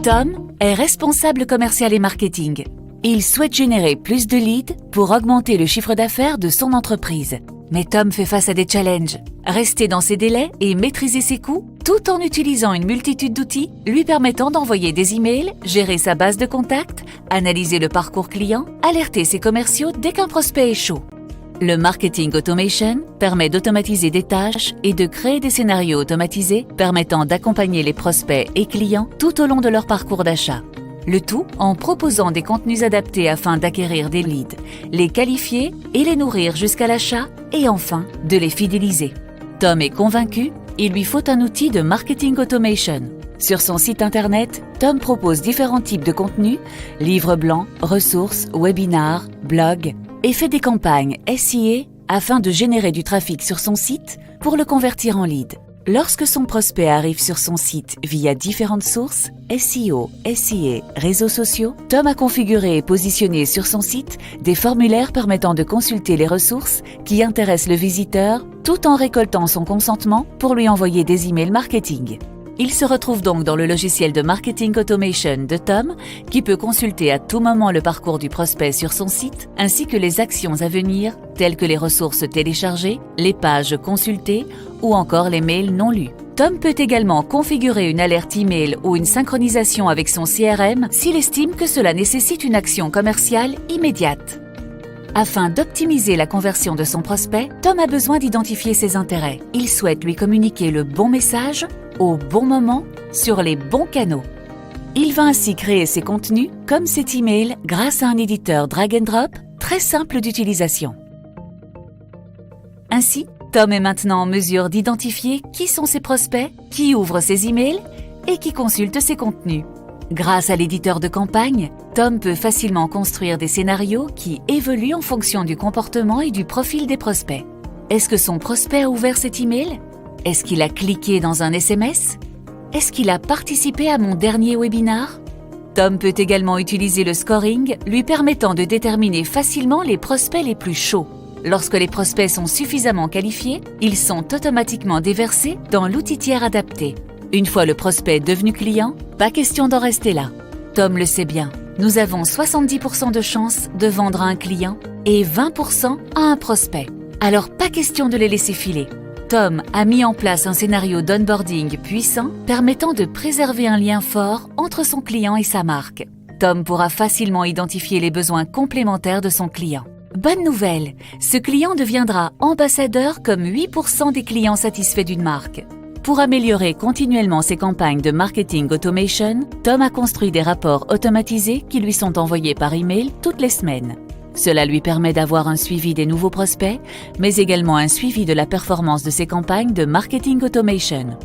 Tom est responsable commercial et marketing. Il souhaite générer plus de leads pour augmenter le chiffre d'affaires de son entreprise. Mais Tom fait face à des challenges. Rester dans ses délais et maîtriser ses coûts, tout en utilisant une multitude d'outils lui permettant d'envoyer des emails, gérer sa base de contacts, analyser le parcours client, alerter ses commerciaux dès qu'un prospect est chaud. Le marketing automation permet d'automatiser des tâches et de créer des scénarios automatisés permettant d'accompagner les prospects et clients tout au long de leur parcours d'achat. Le tout en proposant des contenus adaptés afin d'acquérir des leads, les qualifier et les nourrir jusqu'à l'achat et enfin de les fidéliser. Tom est convaincu, il lui faut un outil de marketing automation. Sur son site internet, Tom propose différents types de contenus, livres blancs, ressources, webinars, blogs, et fait des campagnes SIA afin de générer du trafic sur son site pour le convertir en lead. Lorsque son prospect arrive sur son site via différentes sources, SEO, SIA, réseaux sociaux, Tom a configuré et positionné sur son site des formulaires permettant de consulter les ressources qui intéressent le visiteur tout en récoltant son consentement pour lui envoyer des emails marketing. Il se retrouve donc dans le logiciel de marketing automation de Tom qui peut consulter à tout moment le parcours du prospect sur son site ainsi que les actions à venir telles que les ressources téléchargées, les pages consultées ou encore les mails non lus. Tom peut également configurer une alerte email ou une synchronisation avec son CRM s'il estime que cela nécessite une action commerciale immédiate. Afin d'optimiser la conversion de son prospect, Tom a besoin d'identifier ses intérêts. Il souhaite lui communiquer le bon message au bon moment sur les bons canaux. Il va ainsi créer ses contenus comme cet email grâce à un éditeur drag and drop très simple d'utilisation. Ainsi, Tom est maintenant en mesure d'identifier qui sont ses prospects, qui ouvrent ses emails et qui consultent ses contenus. Grâce à l'éditeur de campagne, Tom peut facilement construire des scénarios qui évoluent en fonction du comportement et du profil des prospects. Est-ce que son prospect a ouvert cet email ? Est-ce qu'il a cliqué dans un SMS ? Est-ce qu'il a participé à mon dernier webinar ? Tom peut également utiliser le scoring, lui permettant de déterminer facilement les prospects les plus chauds. Lorsque les prospects sont suffisamment qualifiés, ils sont automatiquement déversés dans l'outil tiers adapté. Une fois le prospect devenu client, pas question d'en rester là. Tom le sait bien, nous avons 70% de chances de vendre à un client et 20% à un prospect. Alors pas question de les laisser filer. Tom a mis en place un scénario d'onboarding puissant permettant de préserver un lien fort entre son client et sa marque. Tom pourra facilement identifier les besoins complémentaires de son client. Bonne nouvelle, ce client deviendra ambassadeur comme 8% des clients satisfaits d'une marque. Pour améliorer continuellement ses campagnes de marketing automation, Tom a construit des rapports automatisés qui lui sont envoyés par email toutes les semaines. Cela lui permet d'avoir un suivi des nouveaux prospects, mais également un suivi de la performance de ses campagnes de marketing automation.